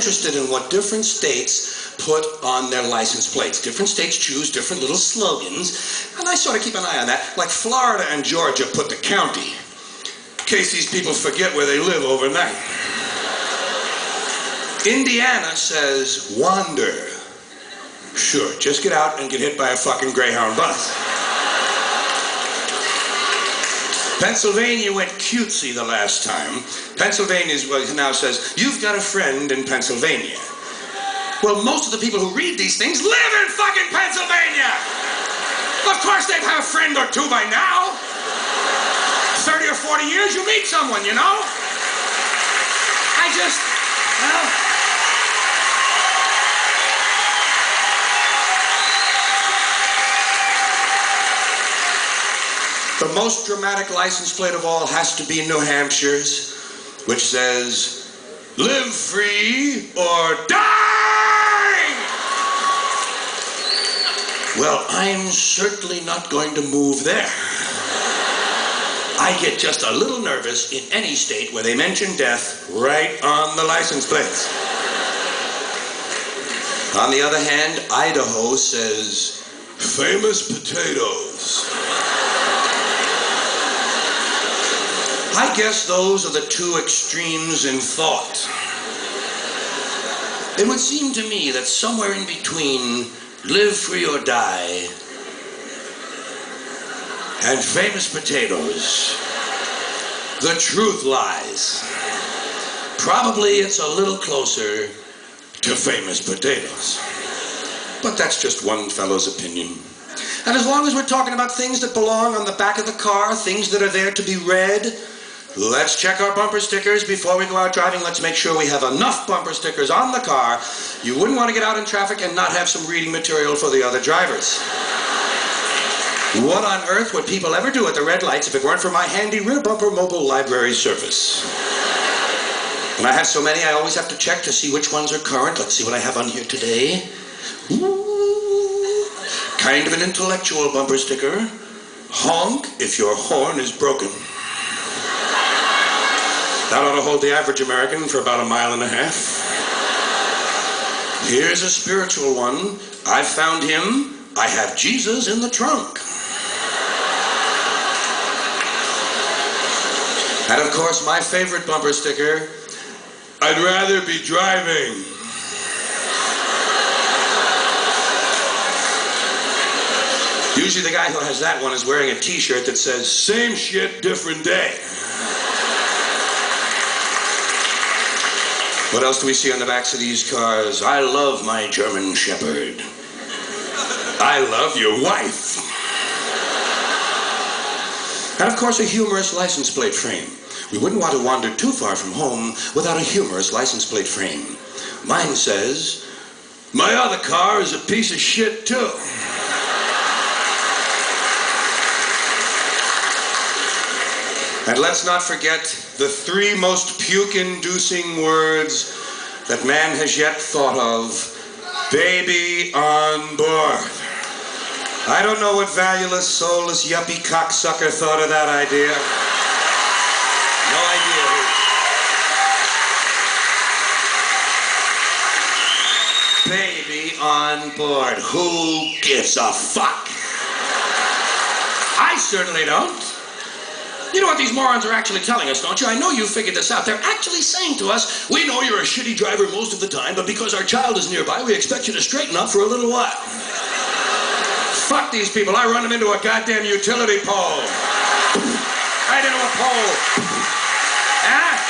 interested in what different states put on their license plates. Different states choose different little slogans, and I sort of keep an eye on that. Like Florida and Georgia put the county, in case these people forget where they live overnight. Indiana says wander. Sure, just get out and get hit by a fucking Greyhound bus. Pennsylvania went cutesy the last time. Pennsylvania now says, you've got a friend in Pennsylvania. Well, most of the people who read these things live in fucking Pennsylvania! Of course they'd have a friend or two by now. 30 or 40 years, you meet someone, you know? Well... The most dramatic license plate of all has to be New Hampshire's, which says, live free or die! Well, I'm certainly not going to move there. I get just a little nervous in any state where they mention death right on the license plates. On the other hand, Idaho says, famous potatoes. I guess those are the two extremes in thought. It would seem to me that somewhere in between live free or die and famous potatoes, the truth lies. Probably it's a little closer to famous potatoes. But that's just one fellow's opinion. And as long as we're talking about things that belong on the back of the car, things that are there to be read, let's check our bumper stickers before we go out driving. Let's make sure we have enough bumper stickers on the car. You wouldn't want to get out in traffic and not have some reading material for the other drivers. What on earth would people ever do at the red lights if it weren't for my handy rear bumper mobile library service? And I have so many, I always have to check to see which ones are current. Let's see what I have on here today. Ooh, kind of an intellectual bumper sticker. Honk if your horn is broken. That ought to hold the average American for about 1.5 miles. Here's a spiritual one. I've found him. I have Jesus in the trunk. And of course, my favorite bumper sticker, I'd rather be driving. Usually the guy who has that one is wearing a t-shirt that says, same shit, different day. What else do we see on the backs of these cars? I love my German Shepherd. I love your wife. And of course, a humorous license plate frame. We wouldn't want to wander too far from home without a humorous license plate frame. Mine says, my other car is a piece of shit too. And let's not forget the 3 most puke-inducing words that man has yet thought of. Baby on board. I don't know what valueless, soulless, yuppie cocksucker thought of that idea. No idea. Baby on board. Who gives a fuck? I certainly don't. You know what these morons are actually telling us, don't you? I know you figured this out. They're actually saying to us, we know you're a shitty driver most of the time, but because our child is nearby, we expect you to straighten up for a little while. Fuck these people. I run them into a goddamn utility pole. Right into a pole. Huh?